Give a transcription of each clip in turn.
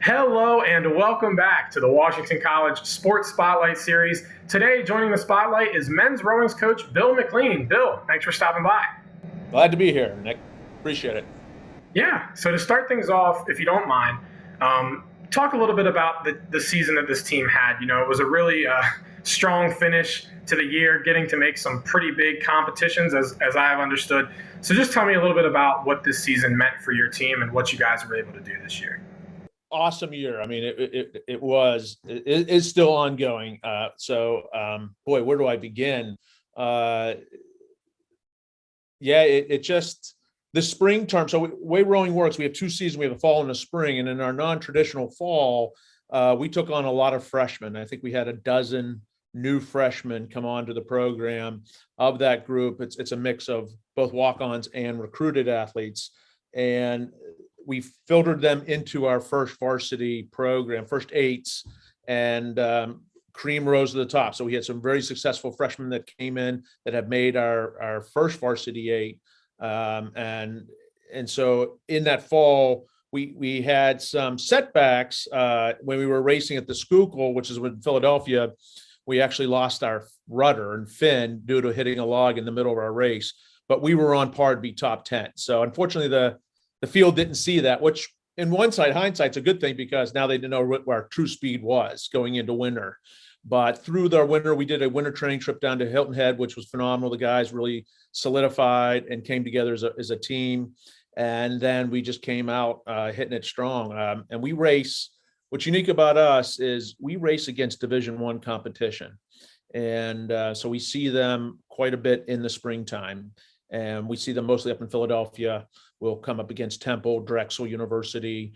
Hello and welcome back to the Washington College Sports Spotlight Series. Today, joining the spotlight is men's rowing coach Bill McLean. Bill, thanks for stopping by. Glad to be here, Nick. Appreciate it. Yeah, so to start things off, if you don't mind, talk a little bit about the season that this team had. You know, it was a really strong finish to the year, getting to make some pretty big competitions, as I have understood. So just tell me a little bit about what this season meant for your team and what you guys were able to do this year. Awesome year. I mean, it is still ongoing. Boy, where do I begin? Uh, yeah, it just the spring term. So way rowing works, we have two seasons. We have a fall and a spring, and in our non-traditional fall, we took on a lot of freshmen. I think we had a dozen new freshmen come onto the program. Of that group, it's a mix of both walk-ons and recruited athletes, and we filtered them into our first varsity program, first eights, and cream rose to the top. So we had some very successful freshmen that came in that have made our first varsity eight. And so in that fall, we had some setbacks when we were racing at the Schuylkill, which is in Philadelphia. We actually lost our rudder and fin due to hitting a log in the middle of our race, but we were on par to be top 10. So unfortunately, the field didn't see that, which in one side, hindsight's a good thing because now they didn't know what our true speed was going into winter. But through the winter, we did a winter training trip down to Hilton Head, which was phenomenal. The guys really solidified and came together as a team. And then we just came out hitting it strong. And we race. What's unique about us is we race against Division I competition. And so we see them quite a bit in the springtime. And we see them mostly up in Philadelphia. We'll come up against Temple, Drexel University,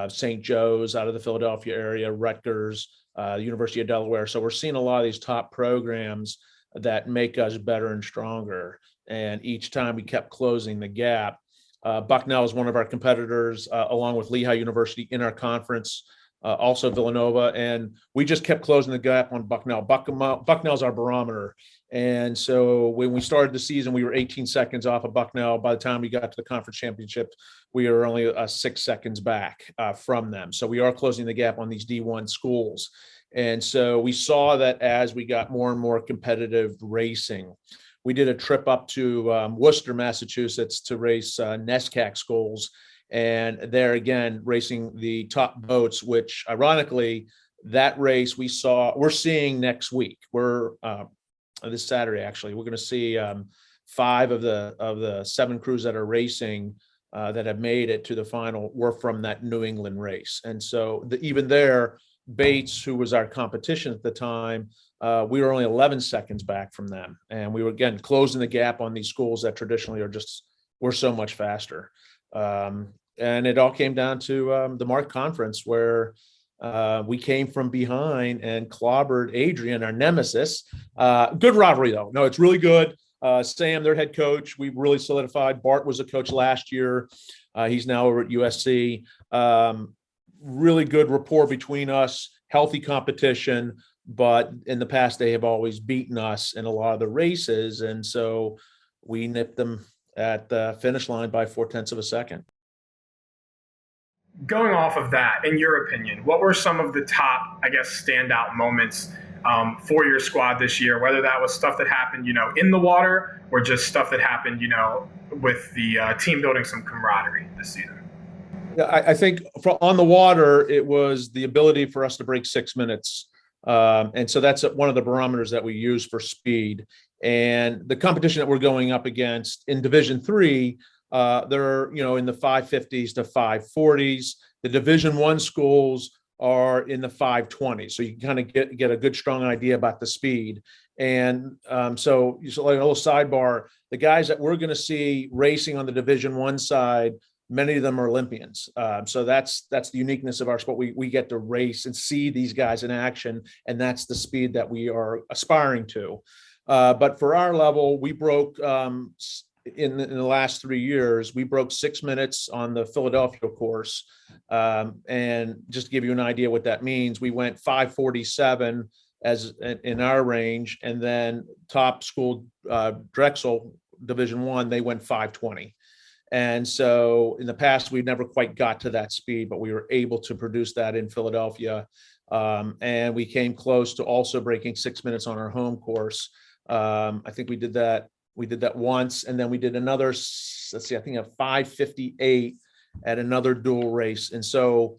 St. Joe's out of the Philadelphia area, Rutgers, University of Delaware. So we're seeing a lot of these top programs that make us better and stronger. And each time we kept closing the gap. Bucknell is one of our competitors, along with Lehigh University in our conference, also Villanova. And we just kept closing the gap on Bucknell. Bucknell's our barometer. And so when we started the season, we were 18 seconds off of Bucknell. By the time we got to the conference championship, we were only 6 seconds back from them. So we are closing the gap on these D1 schools. And so we saw that as we got more and more competitive racing. We did a trip up to Worcester, Massachusetts to race NESCAC schools. And there again, racing the top boats, which ironically, that race we're seeing next week. We're this Saturday, actually, we're going to see 5 of the 7 crews that are racing that have made it to the final were from that New England race. And so even there, Bates, who was our competition at the time, we were only 11 seconds back from them. And we were, again, closing the gap on these schools that traditionally we're so much faster. And it all came down to the MARC conference where we came from behind and clobbered Adrian, our nemesis. Good rivalry, though. No, it's really good. Sam, their head coach, we really solidified. Bart was a coach last year. He's now over at USC. Really good rapport between us, healthy competition. But in the past, they have always beaten us in a lot of the races. And so we nipped them at the finish line by 0.4 of a second. Going off of that, in your opinion, what were some of the top, I guess, standout moments for your squad this year? Whether that was stuff that happened, in the water, or just stuff that happened, with the team building some camaraderie this season. Yeah, I think on the water, it was the ability for us to break 6 minutes. And so that's one of the barometers that we use for speed. And the competition that we're going up against in Division III, they're, in the 550s to 540s. The Division I schools are in the 520s. So you can kind of get a good, strong idea about the speed. And so like a little sidebar, the guys that we're going to see racing on the Division I side, many of them are Olympians. So that's the uniqueness of our sport. We get to race and see these guys in action, and that's the speed that we are aspiring to. But for our level, we broke in the last 3 years, we broke 6 minutes on the Philadelphia course. And just to give you an idea what that means, we went 5:47 as in our range, and then top school Drexel Division I, they went 5:20. And so in the past, we never quite got to that speed, but we were able to produce that in Philadelphia. And we came close to also breaking 6 minutes on our home course. I think we did that. We did that once, and then we did another, let's see, I think a 5:58 at another dual race. And so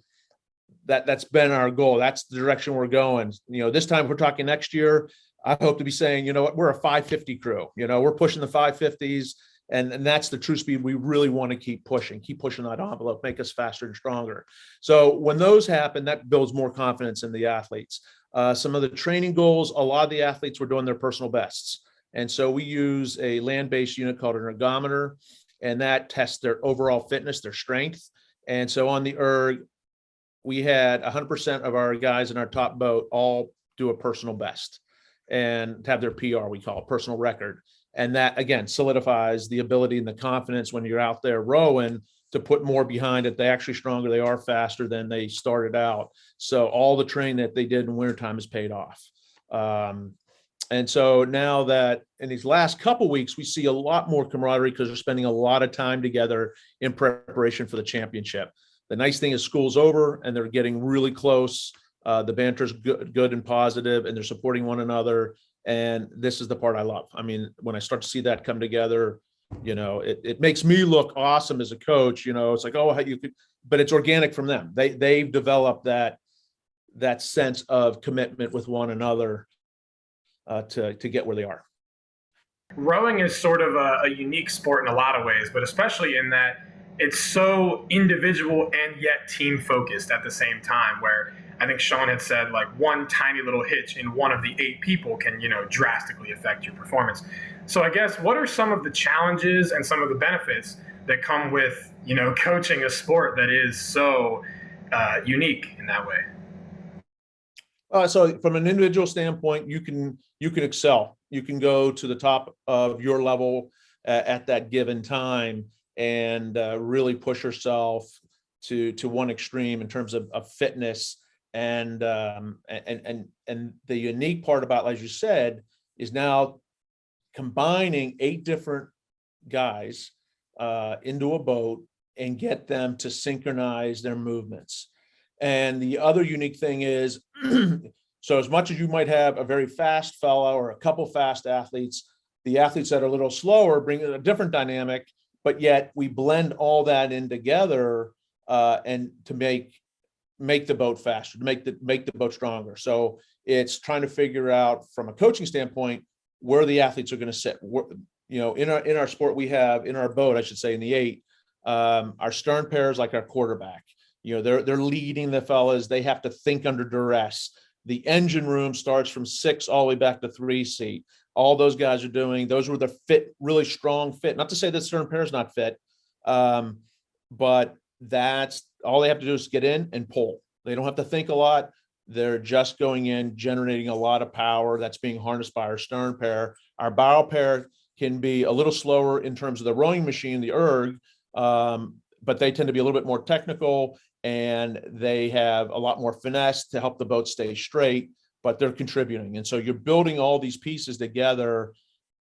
that's been our goal. That's the direction we're going. This time we're talking next year, I hope to be saying, you know what, we're a 550 crew. We're pushing the 550s, and that's the true speed we really want to keep pushing that envelope, make us faster and stronger. So when those happen, that builds more confidence in the athletes. Some of the training goals, a lot of the athletes were doing their personal bests. And so we use a land-based unit called an ergometer, and that tests their overall fitness, their strength. And so on the erg, we had 100% of our guys in our top boat all do a personal best and have their PR, we call it, personal record. And that, again, solidifies the ability and the confidence when you're out there rowing to put more behind it. They're actually stronger. They are faster than they started out. So all the training that they did in wintertime has paid off. And so now that in these last couple of weeks, we see a lot more camaraderie because they're spending a lot of time together in preparation for the championship. The nice thing is school's over and they're getting really close. The banter's good and positive, and they're supporting one another. And this is the part I love. I mean, when I start to see that come together, it makes me look awesome as a coach. It's like, oh, you could, but it's organic from them. They've developed that sense of commitment with one another to get where they are. Rowing is sort of a unique sport in a lot of ways, but especially in that it's so individual and yet team focused at the same time, where I think Sean had said like one tiny little hitch in one of the 8 people can, drastically affect your performance. So I guess what are some of the challenges and some of the benefits that come with, coaching a sport that is so unique in that way? So from an individual standpoint, you can excel. You can go to the top of your level at that given time and really push yourself to one extreme in terms of fitness. And the unique part about, as you said, is now combining 8 different guys into a boat and get them to synchronize their movements. And the other unique thing is, so as much as you might have a very fast fellow or a couple fast athletes, the athletes that are a little slower bring a different dynamic, but yet we blend all that in together and to make the boat faster, to make the boat stronger. So it's trying to figure out from a coaching standpoint where the athletes are going to sit. In our sport, we have in our boat, I should say, in the 8, our stern pair is like our quarterback. They're leading the fellas. They have to think under duress. The engine room starts from 6 all the way back to 3 seat. All those guys are doing, those were the fit, really strong fit. Not to say that stern pair is not fit, but that's all they have to do is get in and pull. They don't have to think a lot. They're just going in, generating a lot of power that's being harnessed by our stern pair. Our bow pair can be a little slower in terms of the rowing machine, the erg, but they tend to be a little bit more technical, and they have a lot more finesse to help the boat stay straight, but they're contributing. And so you're building all these pieces together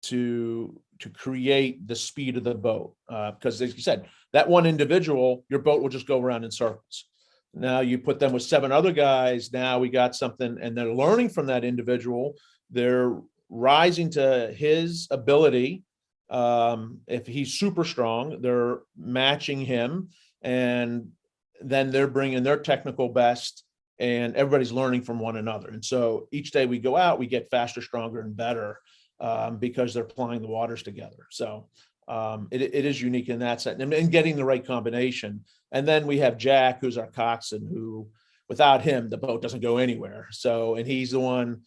to create the speed of the boat. Because as you said, that one individual, your boat will just go around in circles. Now you put them with 7 other guys, now we got something, and they're learning from that individual. They're rising to his ability. If he's super strong, they're matching him, and then they're bringing their technical best, and everybody's learning from one another. And so each day we go out, we get faster, stronger, and better because they're applying the waters together. So it is unique in that sense, and getting the right combination. And then we have Jack, who's our coxswain, who without him, the boat doesn't go anywhere. So, and he's the one,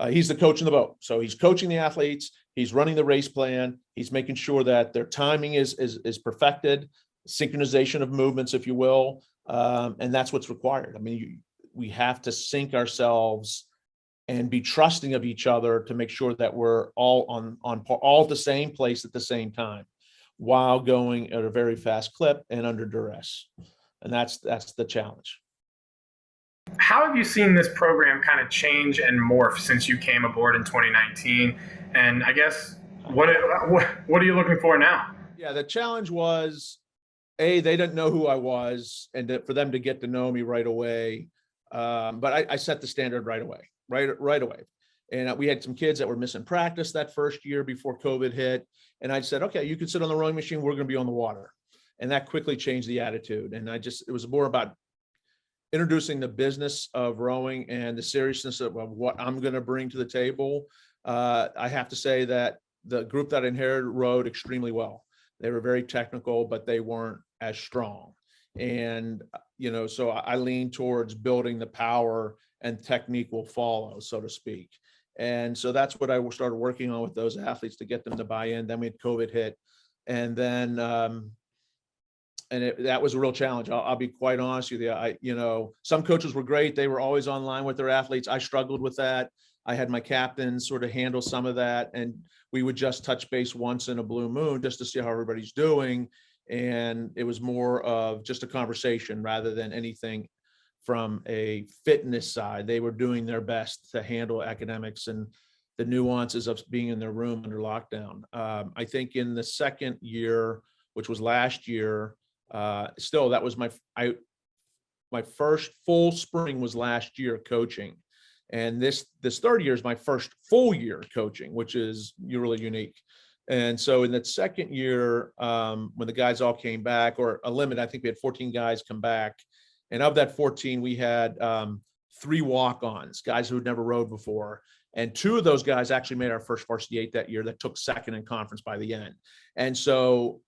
he's the coach in the boat. So he's coaching the athletes, he's running the race plan, he's making sure that their timing is perfected, synchronization of movements, if you will. And that's what's required. I mean, we have to sync ourselves and be trusting of each other to make sure that we're all on all at the same place at the same time, while going at a very fast clip and under duress. And that's the challenge. How have you seen this program kind of change and morph since you came aboard in 2019? And I guess what are you looking for now? Yeah, the challenge was they didn't know who I was, and for them to get to know me right away. But I set the standard right away, right away. And we had some kids that were missing practice that first year before COVID hit. And I said, okay, you can sit on the rowing machine. We're going to be on the water. And that quickly changed the attitude. And it was more about introducing the business of rowing and the seriousness of what I'm going to bring to the table. I have to say that the group that I inherited rowed extremely well. They were very technical, but they weren't as strong. And, so I lean towards building the power, and technique will follow, so to speak. And so that's what I started working on with those athletes to get them to buy in. Then we had COVID hit. And then, that was a real challenge. I'll be quite honest with you. Some coaches were great. They were always online with their athletes. I struggled with that. I had my captains sort of handle some of that, and we would just touch base once in a blue moon just to see how everybody's doing. And it was more of just a conversation rather than anything from a fitness side. They were doing their best to handle academics and the nuances of being in their room under lockdown. I think in the second year, which was last year, still that was my first full spring was last year coaching. And this third year is my first full year coaching, which is really unique. And so in that second year, when the guys all came back, or a limit, I think we had 14 guys come back. And of that 14, we had 3 walk-ons, guys who had never rowed before. And 2 of those guys actually made our first varsity 8 that year that took second in conference by the end. And so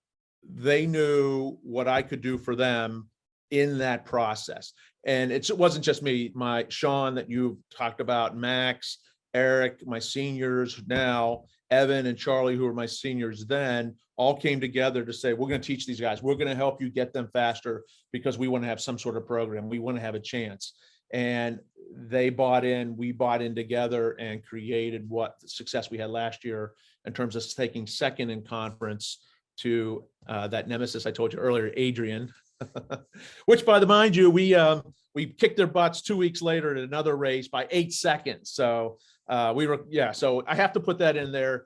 they knew what I could do for them in that process. And it wasn't just me, my Sean that you talked about, Max, Eric, my seniors now, Evan and Charlie, who were my seniors then, all came together to say, we're going to teach these guys. We're going to help you get them faster because we want to have some sort of program. We want to have a chance. And they bought in, we bought in together and created what the success we had last year in terms of taking second in conference to that nemesis I told you earlier, Adrian, which by the mind you, we kicked their butts 2 weeks later at another race by 8 seconds. So so I have to put that in there,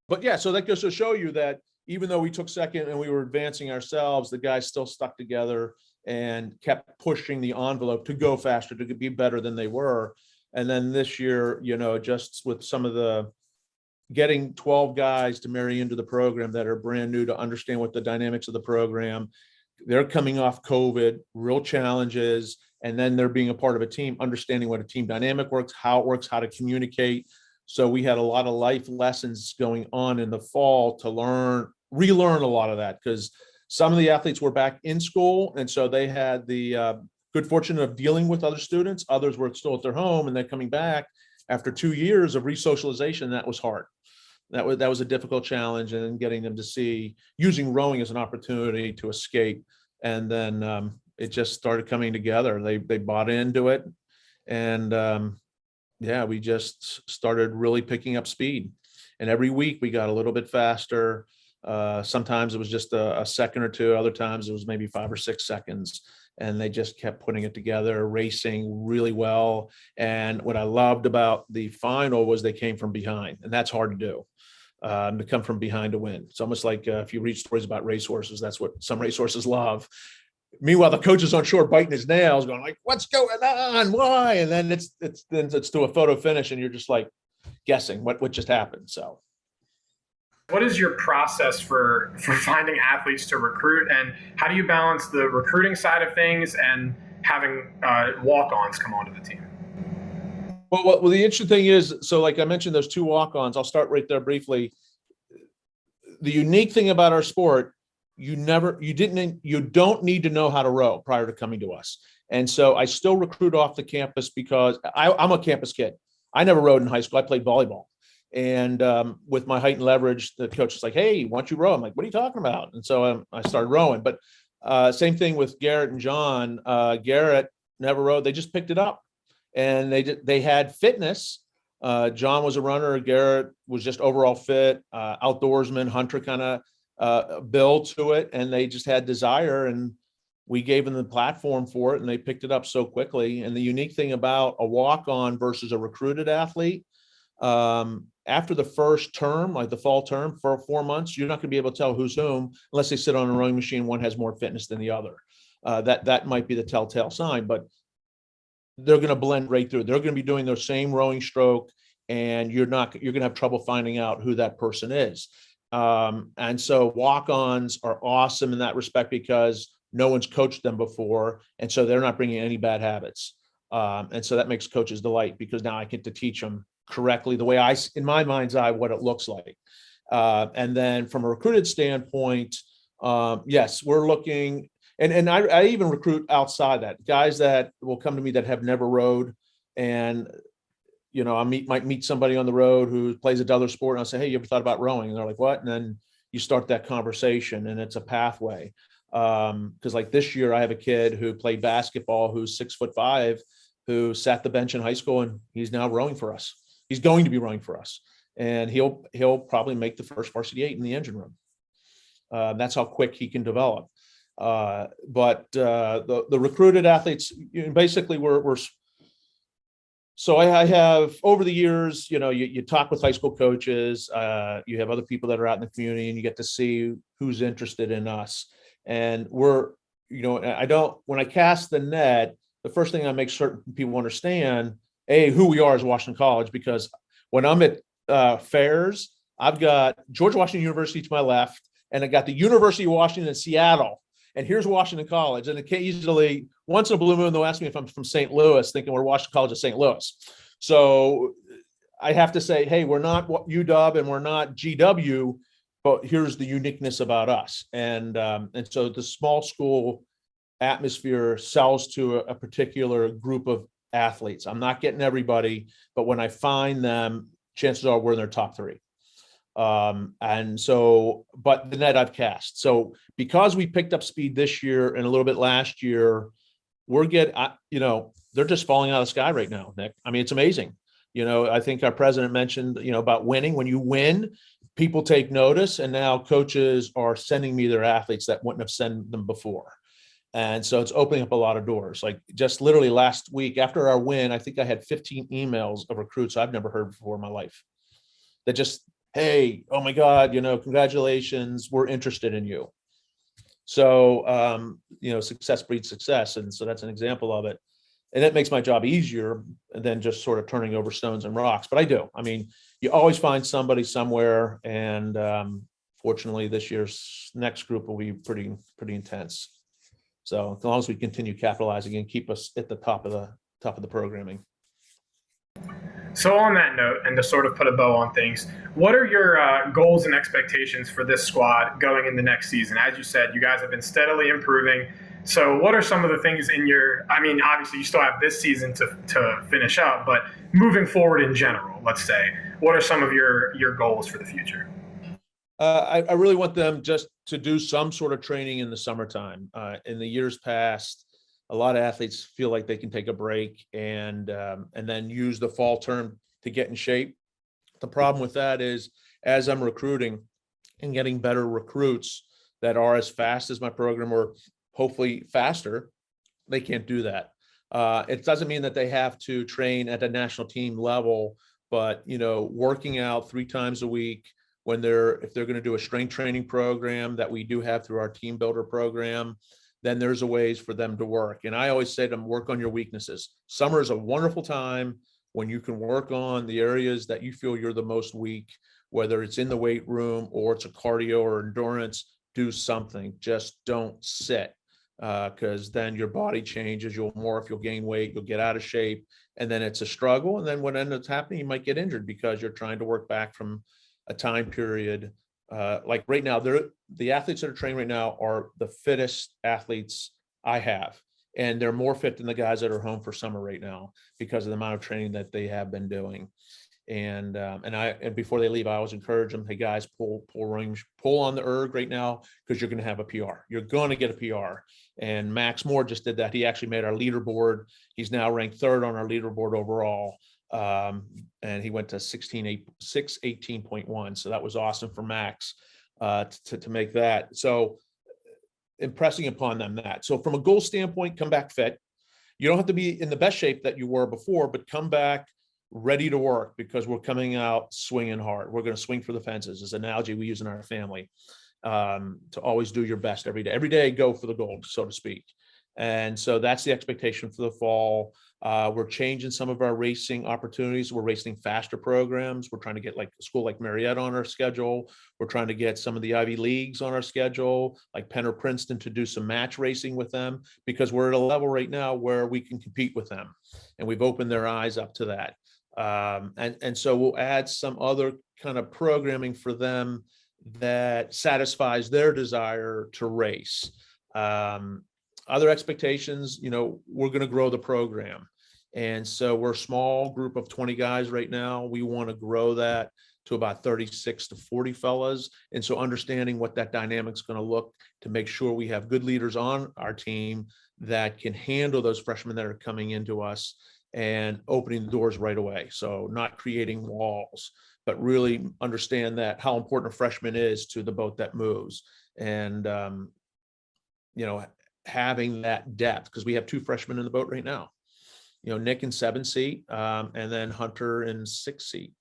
but yeah, so that goes to show you that even though we took second and we were advancing ourselves, the guys still stuck together and kept pushing the envelope to go faster, to be better than they were. And then this year, just with some of the getting 12 guys to marry into the program that are brand new to understand what the dynamics of the program, they're coming off COVID, real challenges, and then they're being a part of a team, understanding what a team dynamic works, how it works, how to communicate. So we had a lot of life lessons going on in the fall to relearn a lot of that, because some of the athletes were back in school. And so they had the good fortune of dealing with other students. Others were still at their home, and then coming back after 2 years of resocialization, that was hard. That was a difficult challenge, and then getting them to see using rowing as an opportunity to escape. And then it just started coming together. They bought into it. And we just started really picking up speed. And every week we got a little bit faster. Sometimes it was just a second or two. Other times it was maybe 5 or 6 seconds. And they just kept putting it together, racing really well. And what I loved about the final was they came from behind, and that's hard to do. To come from behind to win. It's almost like if you read stories about racehorses, that's what some racehorses love. Meanwhile, the coach is on shore biting his nails, going like, "What's going on? Why?" And then it's to a photo finish, and you're just like guessing what just happened. So, what is your process for finding athletes to recruit, and how do you balance the recruiting side of things and having walk-ons come onto the team? Well, the interesting thing is, so like I mentioned, those 2 walk-ons, I'll start right there briefly. The unique thing about our sport, you don't need to know how to row prior to coming to us. And so I still recruit off the campus because I'm a campus kid. I never rowed in high school. I played volleyball. And with my height and leverage, the coach is like, "Hey, why don't you row?" I'm like, "What are you talking about?" And so I started rowing. But same thing with Garrett and John. Garrett never rowed. They just picked it up. And they had fitness. John was a runner. Garrett was just overall fit, outdoorsman, hunter kind of build to it. And they just had desire, and we gave them the platform for it, and they picked it up so quickly. And the unique thing about a walk-on versus a recruited athlete, after the first term, like the fall term for 4 months, you're not going to be able to tell who's whom unless they sit on a rowing machine. One has more fitness than the other. That might be the telltale sign, but they're going to blend right through. They're going to be doing their same rowing stroke, and you're going to have trouble finding out who that person is. And so walk-ons are awesome in that respect because no one's coached them before. And so they're not bringing any bad habits. And so that makes coaches delight because now I get to teach them correctly the way in my mind's eye, what it looks like. And then from a recruited standpoint, yes, we're looking, and I even recruit outside that, guys that will come to me that have never rowed. And, you know, might meet somebody on the road who plays another sport, and I'll say, hey, you ever thought about rowing? And they're like, what? And then you start that conversation, and it's a pathway. Because like this year, I have a kid who played basketball who's 6'5", who sat the bench in high school, and he's now rowing for us. He's going to be rowing for us, and he'll probably make the first varsity 8 in the engine room. That's how quick he can develop. But the recruited athletes, basically, we're so I have over the years, you know, you talk with high school coaches, you have other people that are out in the community, and you get to see who's interested in us. And we're, you know, when I cast the net, the first thing I make certain people understand, who we are as Washington College, because when I'm at fairs, I've got George Washington University to my left, and I got the University of Washington in Seattle. And here's Washington College. And occasionally, once in a blue moon, they'll ask me if I'm from St. Louis, thinking we're Washington College of St. Louis. So I have to say, hey, we're not UW and we're not GW, but here's the uniqueness about us. And so the small school atmosphere sells to a particular group of athletes. I'm not getting everybody, but when I find them, chances are we're in their top 3. And so, but the net I've cast. So because we picked up speed this year and a little bit last year, they're just falling out of the sky right now, Nick. I mean, it's amazing. You know, I think our president mentioned, you know, about winning. When you win, people take notice, and now coaches are sending me their athletes that wouldn't have sent them before. And so it's opening up a lot of doors. Like just literally last week after our win, I think I had 15 emails of recruits I've never heard before in my life that just, hey, oh my God, you know, congratulations, we're interested in you. So, you know, success breeds success. And so that's an example of it. And that makes my job easier than just sort of turning over stones and rocks. But I do. I mean, you always find somebody somewhere. And fortunately, this year's next group will be pretty intense. So as long as we continue capitalizing and keep us at the top of the programming. So on that note, and to sort of put a bow on things, what are your goals and expectations for this squad going in the next season? As you said, you guys have been steadily improving. So what are some of the things obviously you still have this season to finish up, but moving forward in general, let's say, what are some of your goals for the future? I really want them just to do some sort of training in the summertime. In the years past, a lot of athletes feel like they can take a break and then use the fall term to get in shape. The problem with that is, as I'm recruiting and getting better recruits that are as fast as my program or hopefully faster, they can't do that. It doesn't mean that they have to train at a national team level, but, you know, working out 3 times a week if they're going to do a strength training program that we do have through our team builder program, then there's a ways for them to work. And I always say to them, work on your weaknesses. Summer is a wonderful time when you can work on the areas that you feel you're the most weak, whether it's in the weight room or it's a cardio or endurance. Do something. Just don't sit, because then your body changes. You'll morph, you'll gain weight, you'll get out of shape, and then it's a struggle. And then what ends up happening, you might get injured because you're trying to work back from a time period. Like right now, the athletes that are training right now are the fittest athletes I have, and they're more fit than the guys that are home for summer right now because of the amount of training that they have been doing. And before they leave, I always encourage them, hey guys, pull on the erg right now, because you're going to have a PR. You're going to get a PR. And Max Moore just did that. He actually made our leaderboard. He's now ranked 3rd on our leaderboard overall. And he went to 618.1. So that was awesome for Max to make that. So impressing upon them that. So from a goal standpoint, come back fit. You don't have to be in the best shape that you were before, but come back ready to work because we're coming out swinging hard. We're going to swing for the fences is an analogy we use in our family, to always do your best every day. Every day, go for the gold, so to speak. And so that's the expectation for the fall. We're changing some of our racing opportunities. We're racing faster programs. We're trying to get like a school like Marietta on our schedule. We're trying to get some of the Ivy Leagues on our schedule, like Penn or Princeton, to do some match racing with them, because we're at a level right now where we can compete with them. And we've opened their eyes up to that. And so we'll add some other kind of programming for them that satisfies their desire to race. Other expectations, we're going to grow the program. And so we're a small group of 20 guys right now. We want to grow that to about 36 to 40 fellas. And so understanding what that dynamic's going to look to make sure we have good leaders on our team that can handle those freshmen that are coming into us and opening the doors right away. So not creating walls, but really understand that how important a freshman is to the boat that moves. And, having that depth, because we have 2 freshmen in the boat right now, Nick in 7 seat, and then Hunter in 6 seat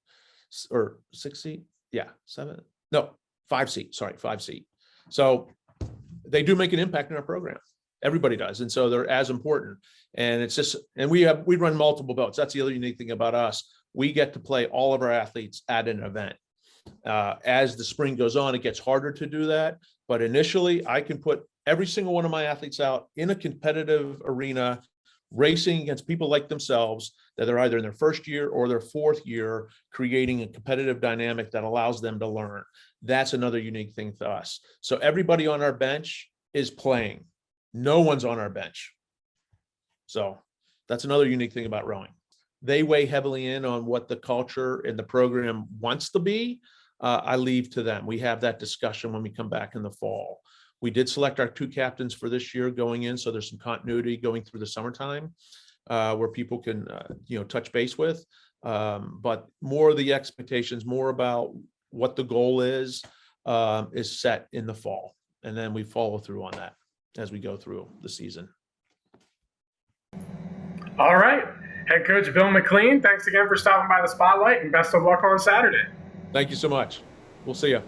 or 6 seat. Yeah. 5 seat. Sorry. 5 seat. So they do make an impact in our program. Everybody does. And so they're as important. And it's just, and we run multiple boats. That's the other unique thing about us. We get to play all of our athletes at an event. As the spring goes on, it gets harder to do that. But initially, I can put every single one of my athletes out in a competitive arena, racing against people like themselves that are either in their first year or their 4th year, creating a competitive dynamic that allows them to learn. That's another unique thing to us. So everybody on our bench is playing. No one's on our bench. So that's another unique thing about rowing. They weigh heavily in on what the culture and the program wants to be. I leave to them. We have that discussion when we come back in the fall. We did select our 2 captains for this year going in, so there's some continuity going through the summertime where people can, touch base with. But more of the expectations, more about what the goal is set in the fall, and then we follow through on that as we go through the season. All right. Head coach Bill McLean, thanks again for stopping by the spotlight, and best of luck on Saturday. Thank you so much. We'll see you.